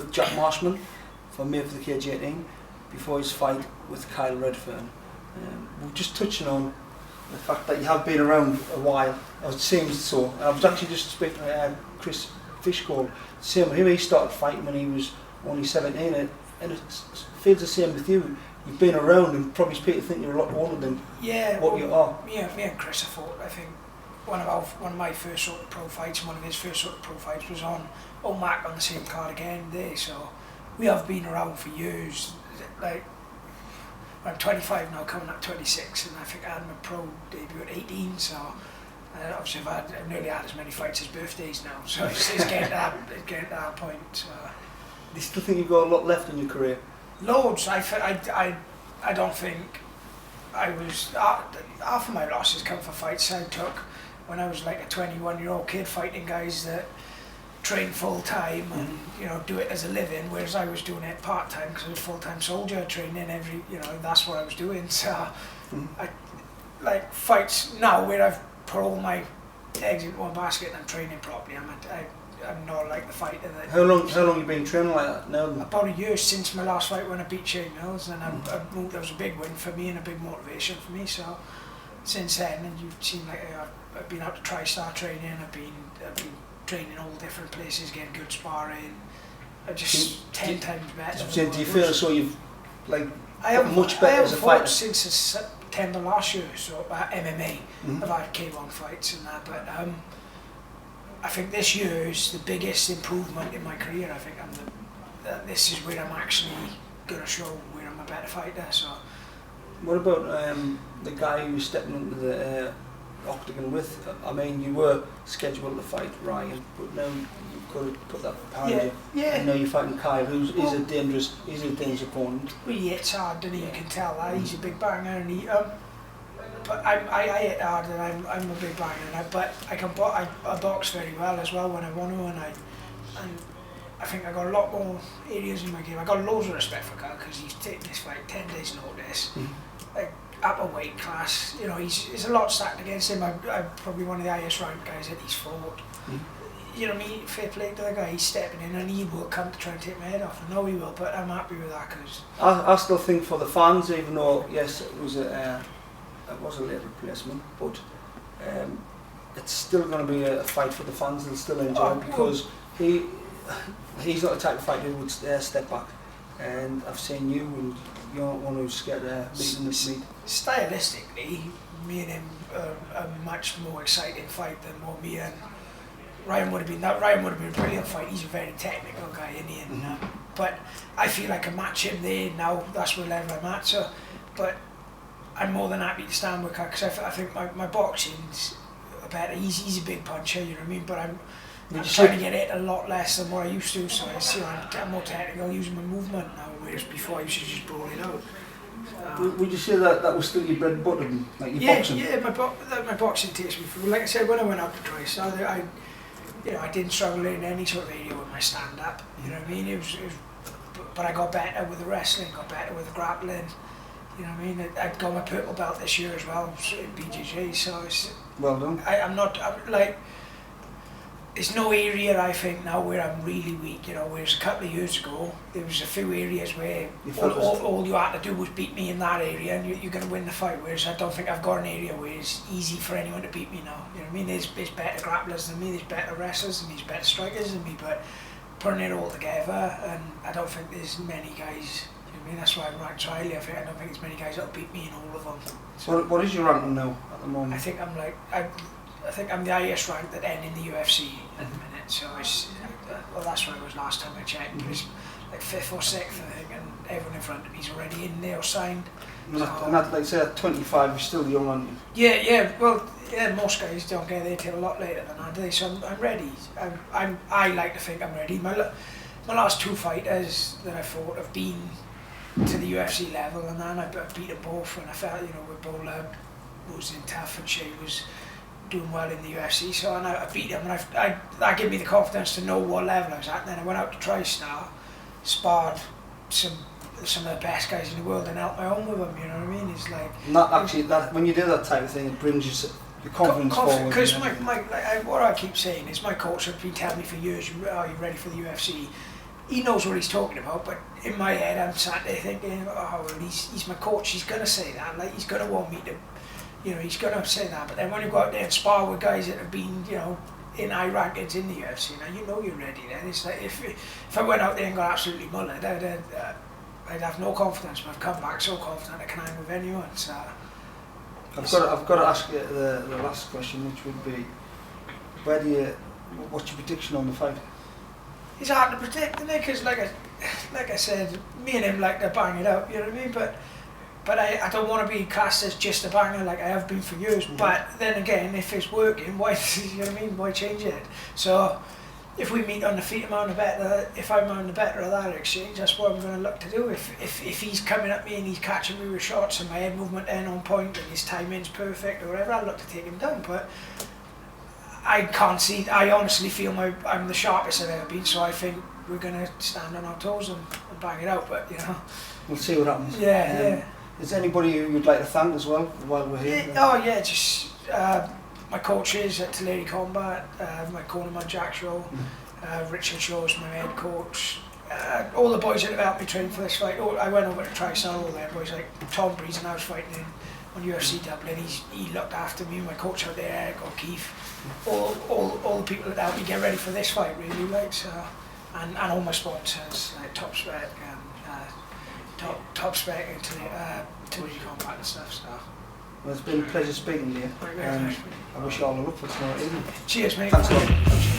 with Jack Marshman for MADE4THECAGE 18 before his fight with Kyle Redfern. We're just touching on the fact that you have been around a while, or it seems so. I was actually just speaking to Chris Fishgold, same him, he started fighting when he was only 17, and it feels the same with you. You've been around and probably people think you're a lot older than what you are. Yeah, me and Chris, I think one of my first sort of pro fights, and one of his first sort of pro fights was on Mac on the same card again there, so we have been around for years. Like, I'm 25 now, coming up 26, and I think I had my pro debut at 18, so obviously I've nearly had as many fights as birthdays now, so it's getting to that point. So. Do you still think you've got a lot left in your career? Loads. I don't think I was... half of my losses come for fights I took when I was like a 21-year-old kid fighting guys that train full-time and, you know, do it as a living, whereas I was doing it part-time because I was a full-time soldier, training every, you know, that's what I was doing. So I like fights now where I've put all my eggs into one basket and I'm training properly. I'm not like the fighter that... How long you been training like that now? About a year since my last fight when I beat Shane Mills, and that was a big win for me and a big motivation for me. So since then, and you've seen like I've been out to TriStar training, I've been training all different places, getting good sparring. I'm just 10 times better. Do you feel as though you've like I haven't much better as a fighter? Since September last year, so MMA. I've had K1 fights and that, but I think this year is the biggest improvement in my career. I think this is where I'm actually going to show where I'm a better fighter. So, what about the guy who was stepping into the octagon with? I mean, you were scheduled to fight Ryan, but now you've got to put that behind you. Yeah. And now you're fighting Kyle, who's a dangerous opponent. Well, he hits hard, doesn't he? You can tell that he's a big banger, and he. But I hit hard, and I'm a big banger, but I box very well as well when I want to, and I think I got a lot more areas in my game. I got loads of respect for Kyle because he's taken this fight 10 days notice, like upper weight class. You know, he's a lot stacked against him. I'm probably one of the highest ranked guys that he's fought. You know, me, fair play to the guy. He's stepping in, and he will come to try and take my head off. I know he will, but I'm happy with that because I still think for the fans, even though yes, it was a late replacement, but it's still going to be a fight for the fans and still enjoy it because he's not the type of fighter who would step back, and I've seen you and you're not one who's scared of meeting the meat. Stylistically, me and him are a much more exciting fight than what me and Ryan would have been. Ryan would have been a brilliant fight. He's a very technical guy, isn't he? But I feel like I match him there now. That's what level I'm at. So, but I'm more than happy to stand with Kyle because I think my boxing's better. He's a big puncher, you know what I mean? But I'm trying to get it a lot less than what I used to, so I'm more technical, using my movement now, whereas before I used to just brawl it out. Would you say that was still your bread and butter, like your boxing? Yeah, my boxing takes me through. Like I said, when I went out to TriStar, I didn't struggle in any sort of area with my stand-up, you know what I mean? But I got better with the wrestling, got better with the grappling. You know what I mean? I'd got my purple belt this year as well, in BJJ, so it's... Well done. I'm like... There's no area I think now where I'm really weak, you know, whereas a couple of years ago, there was a few areas where all you had to do was beat me in that area and you're going to win the fight, whereas I don't think I've got an area where it's easy for anyone to beat me now. You know what I mean? There's better grapplers than me, there's better wrestlers than me, there's better strikers than me, but putting it all together, and I don't think there's many guys... I mean, that's why I'm ranked so highly. I don't think there's many guys that'll beat me in all of them. So what is your ranking now at the moment? I think I'm the highest ranked at N in the UFC at the minute. So it's that's where I was last time I checked. It was like 5th or 6th, I think, and everyone in front of me's already in there or signed. And that, like say, at 25, you're still young, aren't you? Yeah. Well, most guys don't get there till a lot later than I do. So I'm ready. I like to think I'm ready. My last 2 fighters that I fought have been to the UFC level, and then I beat them both, and I felt, you know, with Bola was in tough and Shay was doing well in the UFC, so and I beat him, and that gave me the confidence to know what level I was at. And then I went out to TriStar, sparred some of the best guys in the world and held my own with them, you know what I mean? It's like... Not actually, when you do that type of thing, it brings you the confidence forward. Because what I keep saying is my coach has been telling me for years, are you ready for the UFC? he knows what he's talking about, but in my head I'm sat there thinking, oh well, he's my coach, he's gonna say that, like he's gonna want me to, you know, he's gonna say that. But then when you go out there and spar with guys that have been, you know, in high rankings in the UFC, you know you're ready then. It's like if I went out there and got absolutely mullered, I'd have no confidence, but I've come back so confident I can hang with anyone. So I've got to ask you the last question, which would be, what's your prediction on the fight? It's hard to predict, isn't it? Because like I said, me and him like to bang it out, you know what I mean? But I don't want to be cast as just a banger like I have been for years. Mm-hmm. But then again, if it's working, why, you know what I mean? Why change it? So if we meet on the feet, if I'm on the better of that exchange, that's what I'm going to look to do. If he's coming at me and he's catching me with shots and my head movement then on point and his timing's perfect or whatever, I'll look to take him down. But I can't see. I honestly feel I'm the sharpest I've ever been, so I think we're going to stand on our toes and bang it out. But you know, we'll see what happens. Yeah. Is there anybody you'd like to thank as well while we're here? Just my coaches at Tulare Combat, my cornerman Jack Shaw, Richard Shaw's my head coach, all the boys that have helped me train for this fight. I went over to Tristar, all their boys, like Tom Breeze, and I was fighting on UFC Dublin. He looked after me, my coach out there, Eric O'Keefe, all the people that helped me get ready for this fight, really, like, so, and all my sponsors, like Top Spec and Tulare Combat and stuff. So. Well, it's been a pleasure speaking to you. I wish you all the luck for tonight, isn't it? Cheers, mate. Thanks a lot.